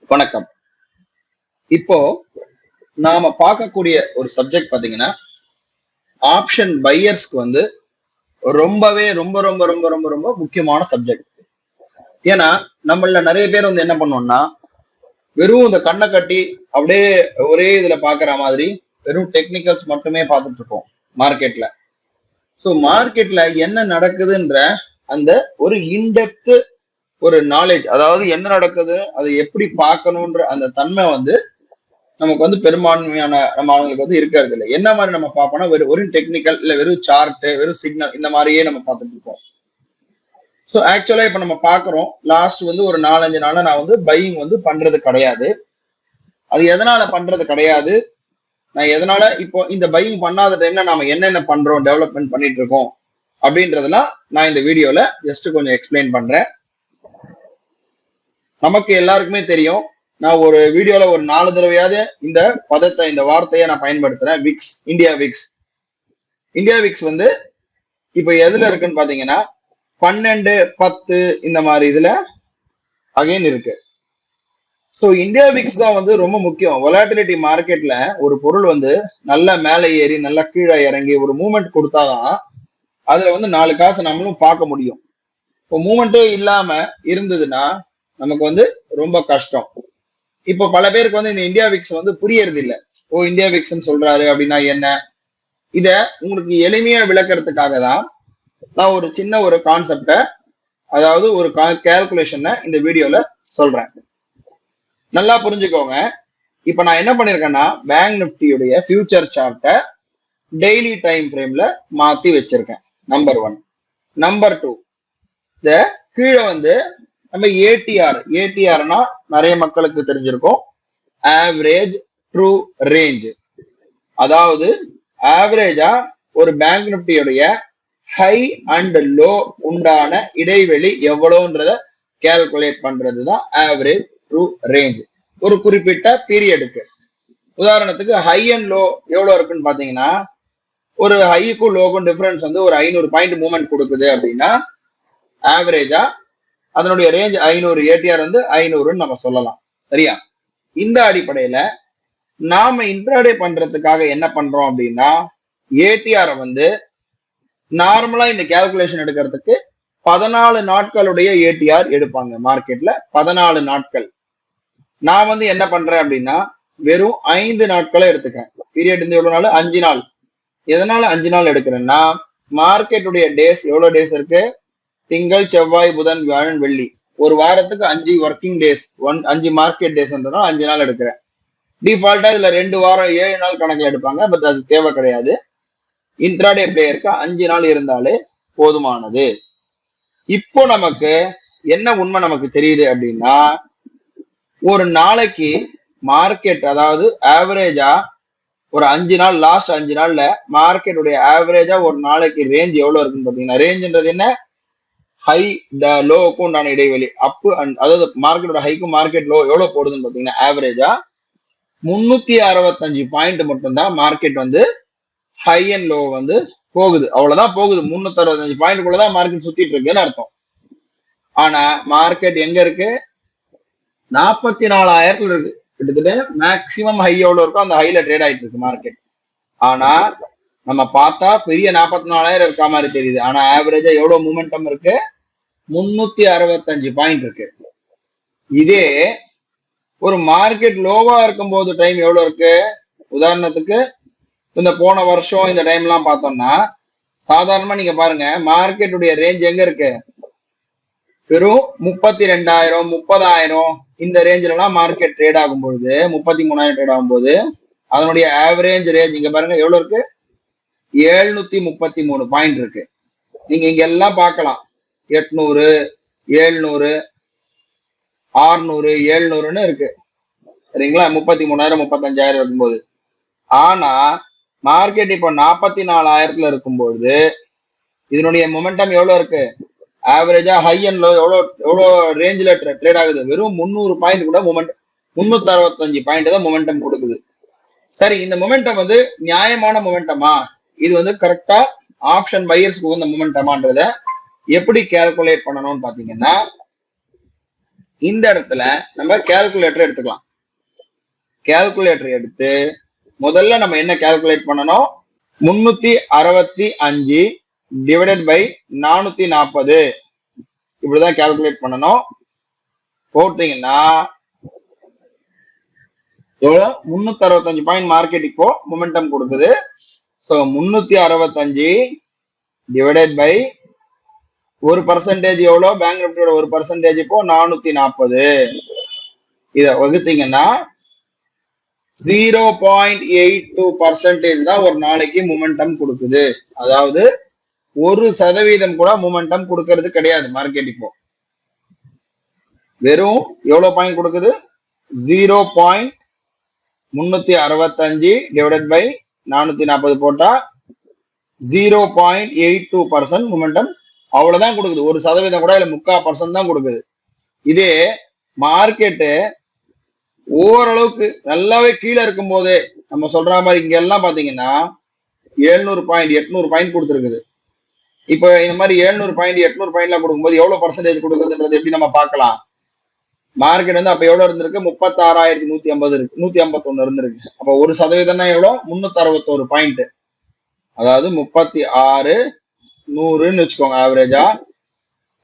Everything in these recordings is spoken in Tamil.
வணக்கம். இப்போ நாம பார்க்கக்கூடிய ஒரு சப்ஜெக்ட் பாத்தீங்கன்னா ஆப்ஷன் பையர்ஸ்க்கு ரொம்பவே ரொம்ப ரொம்ப ரொம்ப ரொம்ப ரொம்ப முக்கியமான சப்ஜெக்ட். ஏன்னா நம்மள நிறைய பேர் என்ன பண்ணோம்னா வெறும் இந்த கண்ணை கட்டி அப்படியே ஒரே இதுல பாக்குற மாதிரி வெறும் டெக்னிக்கல்ஸ் மட்டுமே பார்த்துட்டு இருக்கோம் மார்க்கெட்ல. ஸோ மார்க்கெட்ல என்ன நடக்குதுன்ற அந்த ஒரு இன்டெப்த் ஒரு நாலேஜ், அதாவது என்ன நடக்குது அதை எப்படி பார்க்கணும்ன்ற அந்த தன்மை நமக்கு பெரும்பான்மையான நம்ம அவங்களுக்கு இருக்கிறது இல்லை. என்ன மாதிரி நம்ம பார்ப்போம்னா வெறும் டெக்னிக்கல் இல்ல வெறும் சார்ட் வெறும் சிக்னல் இந்த மாதிரியே நம்ம பார்த்துட்டு இருக்கோம். ஸோ ஆக்சுவலா இப்ப நம்ம பாக்குறோம் லாஸ்ட் ஒரு 4-5 நாளா நான் பையிங் பண்றது கிடையாது. அது எதனால பண்றது கிடையாது, நான் எதனால இப்போ இந்த பையிங் பண்ணாத டைம்ல நாம என்னென்ன பண்றோம், டெவலப்மெண்ட் பண்ணிட்டு இருக்கோம் அப்படின்றதெல்லாம் நான் இந்த வீடியோல ஜஸ்ட் கொஞ்சம் எக்ஸ்பிளைன் பண்றேன். நமக்கு எல்லாருக்குமே தெரியும், நான் ஒரு வீடியோல ஒரு 4 தடவையாவது இந்த பதத்தை இந்த வார்த்தையை நான் பயன்படுத்துறேன். Vicks, India Vicks. India Vicks இப்ப எதுல இருக்குன்னு பாத்தீங்கன்னா 12, 10 இந்த மாதிரி இதுல அகைன் இருக்கு. ஸோ இந்தியா விக்ஸ் தான் ரொம்ப முக்கியம். வொலாட்டிலிட்டி மார்க்கெட்ல ஒரு பொருள் நல்லா மேலே ஏறி நல்லா கீழே இறங்கி ஒரு மூவ்மெண்ட் கொடுத்தாதான் அதுல 4 காசு நம்மளும் பார்க்க முடியும். இப்போ மூவ்மெண்டே இல்லாம இருந்ததுன்னா நமக்கு ரொம்ப கஷ்டம். இப்போ பல பேருக்கு இந்த இந்தியா விக்ஸ் புரியறது இல்லை. இந்தியா விக்ஸ் சொல்றாரு அப்படின்னா என்ன, இத உங்களுக்கு எளிமையா விளக்கறதுக்காக தான் நான் ஒரு சின்ன ஒரு கான்செப்ட, அதாவது ஒரு கால்குலேஷனை இந்த வீடியோல சொல்றேன். நல்லா புரிஞ்சுக்கோங்க. இப்ப நான் என்ன பண்ணிருக்கேன்னா பேங்க் நிஃப்டியுடைய ஃபியூச்சர் சார்ட்டை டெய்லி டைம் ஃப்ரேம்ல மாத்தி வச்சிருக்கேன். நம்பர் 1. நம்பர் 2, இந்த கீழே நம்ம ஏடிஆர்னா நிறைய மக்களுக்கு தெரிஞ்சிருக்கும், ஆவரேஜ் ட்ரூ ரேஞ்ச். அதாவது ஆவரேஜா ஒரு பேங்க் நிஃப்டியுடைய ஹை அண்ட் லோ உண்டான இடைவெளி எவ்வளவுன்றத கால்குலேட் பண்றதுதான் ஆவரேஜ் ட்ரூ ரேஞ்ச் ஒரு குறிப்பிட்ட பீரியடுக்கு. உதாரணத்துக்கு ஹை அண்ட் லோ எவ்வளவு இருக்குன்னு பாத்தீங்கன்னா, ஒரு ஹைக்கும் லோக்கும் டிஃபரன்ஸ் ஒரு 500 பாயிண்ட் மூவ்மெண்ட் கொடுக்குது அப்படின்னா ஆவரேஜா அதனுடைய ரேஞ்ச் 500, ஏடிஆர் 500ன்னு நம்ம சொல்லலாம். சரியா? இந்த அடிப்படையில நாம இன்ட்ராடே பண்றதுக்காக என்ன பண்றோம் அப்படின்னா, ஏடிஆர் நார்மலா இந்த கால்குலேஷன் எடுக்கிறதுக்கு 14 நாட்களுடைய ஏடிஆர் எடுப்பாங்க மார்க்கெட்ல. 14 நாட்கள். நான் என்ன பண்றேன் அப்படின்னா வெறும் 5 நாட்களை எடுத்துக்கிறேன். பீரியட் எவ்வளவு நாள்? 5 நாள். எதனால 5 நாள் எடுக்கிறேன்னா, மார்க்கெட்டுடைய டேஸ் எவ்வளவு டேஸ் இருக்கு? திங்கள், செவ்வாய், புதன், வியாழன், வெள்ளி. ஒரு வாரத்துக்கு 5 ஒர்க்கிங் டேஸ், 5 மார்க்கெட் டேஸ்ன்றதுனால 5 நாள் எடுக்கிறேன். டிஃபால்ட்டா இதுல 2 வாரம் 7 நாள் கணக்குல எடுப்பாங்க. பட் அது தேவை கிடையாது. இன்ட்ராடே பிளேயருக்கு 5 நாள் இருந்தாலே போதுமானது. இப்போ நமக்கு என்ன உண்மை நமக்கு தெரியுது அப்படின்னா, ஒரு நாளைக்கு மார்க்கெட், அதாவது ஆவரேஜா ஒரு 5 நாள், லாஸ்ட் 5 நாள்ல மார்க்கெட்டுடைய ஆவரேஜா ஒரு நாளைக்கு ரேஞ்ச் எவ்வளவு இருக்குன்னு பாத்தீங்கன்னா, ரேஞ்ச்ன்றது என்ன? ஹை லோவுக்கும் உண்டான இடைவெளி. அப்பு அண்ட், அதாவது மார்க்கெட்டோட ஹைக்கும் மார்க்கெட் லோ எவ்வளவு போடுதுன்னு பாத்தீங்கன்னா, ஆவரேஜா 365 பாயிண்ட் மட்டும்தான் மார்க்கெட் ஹை அண்ட் லோ போகுது. அவ்வளவுதான் போகுது. 365 பாயிண்ட்குள்ளதான் மார்க்கெட் சுத்திட்டு இருக்குன்னு அர்த்தம். ஆனா மார்க்கெட் எங்க இருக்கு? 44,000 இருக்கு. கிட்டத்தட்ட மேக்சிமம் ஹை எவ்வளவு இருக்கோ அந்த ஹைல ட்ரேட் ஆயிட்டு இருக்கு மார்க்கெட். ஆனா நம்ம பார்த்தா பெரிய 44,000 இருக்க மாதிரி தெரியுது. ஆனா ஆவரேஜா எவ்வளவு மூமெண்டம் இருக்கு? 365 பாயிண்ட் இருக்கு. இதே ஒரு மார்க்கெட் லோவா இருக்கும் போது டைம் எவ்வளவு இருக்கு? உதாரணத்துக்கு இந்த போன வருஷம் இந்த டைம் எல்லாம் பார்த்தோம்னா, சாதாரணமா நீங்க பாருங்க, மார்க்கெட்டுடைய ரேஞ்ச் எங்க இருக்கு? வெறும் 32,000, 30,000 இந்த ரேஞ்சில எல்லாம் மார்க்கெட் ட்ரேட் ஆகும் பொழுது, 33,000 ட்ரேட் ஆகும் போது அதனுடைய ஆவரேஜ் ரேஞ்ச் இங்க பாருங்க எவ்வளவு இருக்கு? 733 பாயிண்ட் இருக்கு. நீங்க இங்க எல்லாம் பார்க்கலாம், 800, 700, 600, 700ன்னு இருக்கு. சரிங்களா? 33,000, 35,000 இருக்கும்போது. ஆனா மார்க்கெட் இப்ப 44,000 இருக்கும்போது இதனுடைய மொமெண்டம் எவ்வளவு இருக்கு? ஆவரேஜா ஹை அண்ட் லோ எவ்வளவு ரேஞ்சில ட்ரேட் ஆகுது? வெறும் 300 பாயிண்ட் கூட மொமெண்ட், 365 பாயிண்ட் தான் மொமெண்டம் கொடுக்குது. சரி, இந்த மொமெண்டம் நியாயமான மொமெண்டமா? இது கரெக்டா ஆப்ஷன் பையர்ஸ்க்கு உகந்த மொமெண்டமான்றத எப்படி கால்குலேட் பண்ணணும்னு பாத்தீங்கன்னா, இந்த இடத்துல நம்ம கால்குலேட்டர் எடுத்துக்கலாம். கால்குலேட்டர் எடுத்து முதல்ல நம்ம என்ன கால்குலேட் பண்ணணும், 365 டிவைடட் பை 440 இப்படிதான் கால்குலேட் பண்ணணும். போட்டீங்கன்னா எவ்வளவு 365 பாயிண்ட் மார்க்கெட் இப்போ மொமெண்டம் கொடுக்குது. சோ 365 டிவைடட் பை ஒரு பர்சன்டேஜ் எவ்வளவு, பேங்க் நிஃப்டியோட ஒரு பர்சன்டேஜ் இப்போ 440. இத வகுத்தீங்கன்னா 0.82% தான் ஒரு நாளைக்கு மொமெண்டம் கொடுக்குது. அதாவது 1% கூட மொமெண்டம் கொடுக்கறது கிடையாது மார்க்கெட். இப்போ வெறும் எவ்வளவு பாயிண்ட் கொடுக்குது, 0.365 டிவைடட் பை 440 போட்டா 0.82% மொமெண்டம் அவ்வளவுதான் கொடுக்குது. 1% கூட இல்ல, 3/4% தான் கொடுக்குது. இதே மார்க்கெட்டு ஓரளவுக்கு நல்லாவே கீழே இருக்கும் போதே நம்ம சொல்ற மாதிரி இங்க எல்லாம் பாத்தீங்கன்னா 700 பாயிண்ட் 800 பாயிண்ட் கொடுத்துருக்குது. இப்போ இந்த மாதிரி 700 பாயிண்ட் 800 பாயிண்ட்லாம் கொடுக்கும்போது எவ்வளவு பர்சன்டேஜ் கொடுக்குதுன்றது எப்படி நம்ம பார்க்கலாம். மார்க்கெட் வந்து அப்ப எவ்வளவு இருந்திருக்கு, 36,150 இருக்கு, 151 இருந்திருக்கு. அப்ப 1% எவ்வளவு, 361 பாயிண்ட். அதாவது 36,100ன்னு வச்சுக்கோங்க ஆவரேஜா,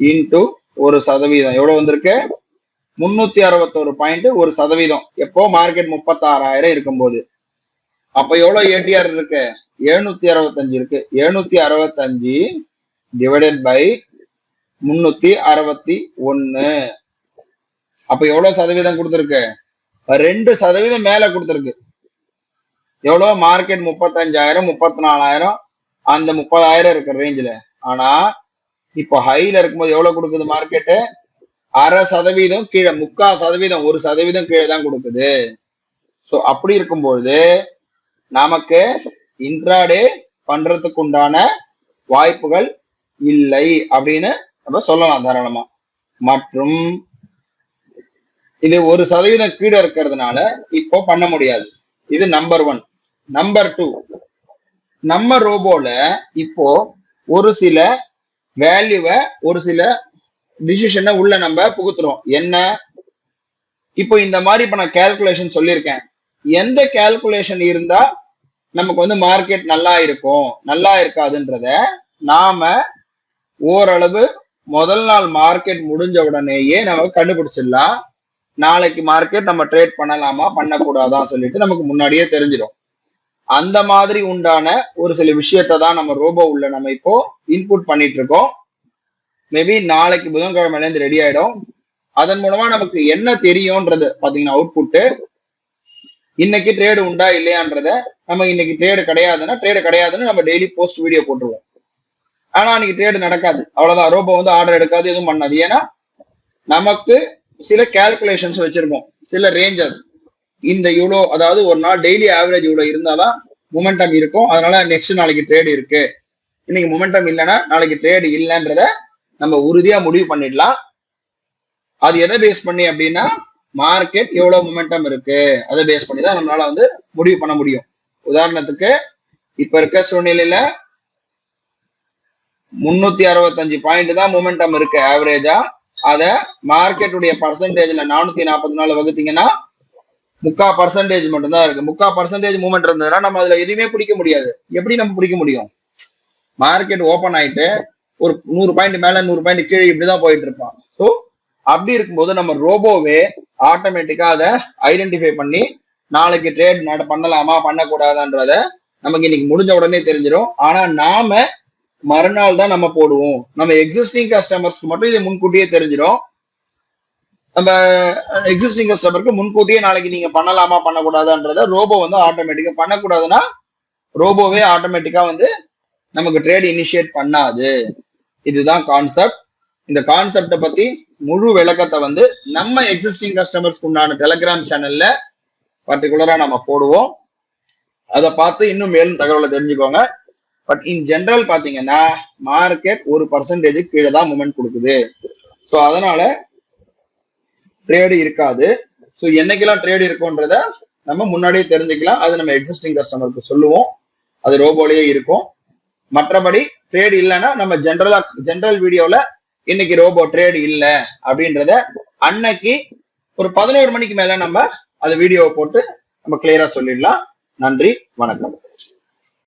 இன்டு 1% எவ்வளவு வந்திருக்கு, 361 பாயிண்ட் 1%. எப்போ மார்க்கெட் 36,000 இருக்கும்போது. அப்ப எவ்வளவு ஏடிஆர் இருக்கு, 765 இருக்கு. 765 டிவைடட் பை 361. அப்ப எவ்வளவு சதவீதம் கொடுத்துருக்கு, 2% மேல கொடுத்துருக்கு. எவ்வளவு, மார்க்கெட் 35,000 34,000 அந்த 30,000 இருக்கிற ரேஞ்சில. ஆனா இப்போ ஹைல இருக்கும்போது எவ்வளவு கொடுக்குது மார்க்கெட்டு, 0.5% கீழே, 3/4%, 1% கீழே தான் கொடுக்குது. சோ அப்படி இருக்கும்போது நமக்கு இன்ட்ராடே பண்றதுக்கு உண்டான வாய்ப்புகள் இல்லை அப்படின்னு நம்ம சொல்லலாம் தாராளமா. மற்றும் இது 1% கீழே இருக்கிறதுனால இப்போ பண்ண முடியாது. இது நம்பர் 1. நம்பர் 2, நம்ம ரோபோல இப்போ ஒரு சில வேல்யூவை, ஒரு சில டிசிஷனை உள்ள நம்ம புகுத்துறோம். என்ன, இப்போ இந்த மாதிரி இப்ப நான் கால்குலேஷன் சொல்லியிருக்கேன். எந்த கால்குலேஷன் இருந்தா நமக்கு வந்து மார்க்கெட் நல்லா இருக்கும், நல்லா இருக்காதுன்றத நாம ஓரளவு முதல் நாள் மார்க்கெட் முடிஞ்ச உடனேயே நமக்கு கண்டுபிடிச்சிடலாம். நாளைக்கு மார்க்கெட் நம்ம ட்ரேட் பண்ணலாமா பண்ணக்கூடாதா சொல்லிட்டு நமக்கு முன்னாடியே தெரிஞ்சிடும். அந்த மாதிரி உண்டான ஒரு சில விஷயத்தை தான் நம்ம ரோபோ உள்ள நம்ம இப்போ இன்புட் பண்ணிட்டு இருக்கோம். மேபி நாளைக்கு புதன்கிழமையில இருந்து ரெடி ஆயிடும். அதன் மூலமா நமக்கு என்ன தெரியும்ன்றது பாத்தீங்கன்னா அவுட்புட்டு. இன்னைக்கு ட்ரேடு உண்டா இல்லையான்றத நம்ம இன்னைக்கு ட்ரேடு கிடையாதுன்னு நம்ம டெய்லி போஸ்ட் வீடியோ போட்டுருவோம். ஆனா அன்னைக்கு ட்ரேடு நடக்காது, அவ்வளவுதான். ரோபோ வந்து ஆர்டர் எடுக்காது, எதுவும் பண்ணாது. ஏன்னா நமக்கு சில கால்குலேஷன்ஸ் வச்சிருக்கோம், சில ரேஞ்சஸ். இந்த இவ்வளோ, அதாவது ஒரு நாள் டெய்லி ஆவரேஜ் இவ்வளவு இருந்தாதான் மொமெண்டம் இருக்கும். அதனால நெக்ஸ்ட் நாளைக்கு ட்ரேடு இருக்கு, இன்னைக்கு மொமெண்டம் இல்லைன்னா நாளைக்கு ட்ரேடு இல்லைன்றத நம்ம உறுதியா முடிவு பண்ணிடலாம். அது எதை பேஸ் பண்ணி அப்படின்னா, மார்க்கெட் எவ்வளவு மொமெண்டம் இருக்கு அதை பேஸ் பண்ணி தான் நம்மளால வந்து முடிவு பண்ண முடியும். உதாரணத்துக்கு இப்ப இருக்க சூழ்நிலையில 365 பாயிண்ட் தான் மொமெண்டம் இருக்கு ஆவரேஜா. அத மார்க்கெட்டுடைய பர்சன்டேஜ்ல 444 வகுத்தீங்கன்னா 3/4% மட்டும்தான் இருக்கு. 3/4% மூவ்மெண்ட் இருந்ததுன்னா நம்ம அதுல எதுவுமே பிடிக்க முடியாது. எப்படி நம்ம பிடிக்க முடியும், மார்க்கெட் ஓபன் ஆயிட்டு ஒரு 100 பாயிண்ட் மேல 100 பாயிண்ட் கீழே இப்படிதான் போயிட்டு இருப்பான். ஸோ அப்படி இருக்கும்போது நம்ம ரோபோவே ஆட்டோமேட்டிக்கா அதை ஐடென்டிஃபை பண்ணி நாளைக்கு ட்ரேட் பண்ணலாமா பண்ணக்கூடாதான்றத நமக்கு இன்னைக்கு முடிஞ்ச உடனே தெரிஞ்சிடும். ஆனா நாம மறுநாள் தான் நம்ம போடுவோம். நம்ம எக்ஸிஸ்டிங் கஸ்டமர்ஸ்க்கு மட்டும் இது முன்கூட்டியே தெரிஞ்சிடும். நம்ம எக்ஸிஸ்டிங் கஸ்டமருக்கு முன்கூட்டியே நாளைக்கு நீங்க பண்ணலாமா பண்ணக்கூடாதான்றத ரோபோ வந்து ஆட்டோமேட்டிக்கா, பண்ணக்கூடாதுன்னா ரோபோவே ஆட்டோமேட்டிக்கா வந்து நமக்கு ட்ரேட் இனிஷியேட் பண்ணாது. இதுதான் கான்செப்ட். இந்த கான்செப்டை பத்தி முழு விளக்கத்தை வந்து நம்ம எக்ஸிஸ்டிங் கஸ்டமர்ஸ்க்கு உண்டான டெலிகிராம் சேனல்ல பர்டிகுலரா நம்ம போடுவோம். அதை பார்த்து இன்னும் மேலும் தகவலை தெரிஞ்சுக்கோங்க. பட் இன் ஜெனரல் பாத்தீங்கன்னா மார்க்கெட் 1% கீழே தான் மூவ்மெண்ட் கொடுக்குது. ஸோ அதனால ட்ரேடு இருக்காது. ஸோ என்னைக்கெல்லாம் ட்ரேடு இருக்கும்ன்றத நம்ம முன்னாடியே தெரிஞ்சுக்கலாம். அது நம்ம எக்ஸிஸ்டிங் கஸ்டமருக்கு சொல்லுவோம், அது ரோபோலயே இருக்கும். மற்றபடி ட்ரேடு இல்லைன்னா நம்ம ஜெனரல் வீடியோல இன்னைக்கு ரோபோ ட்ரேடு இல்லை அப்படின்றத அன்னைக்கு ஒரு 11 மணிக்கு மேல நம்ம அதை வீடியோவை போட்டு நம்ம கிளியரா சொல்லிடலாம். நன்றி, வணக்கம்.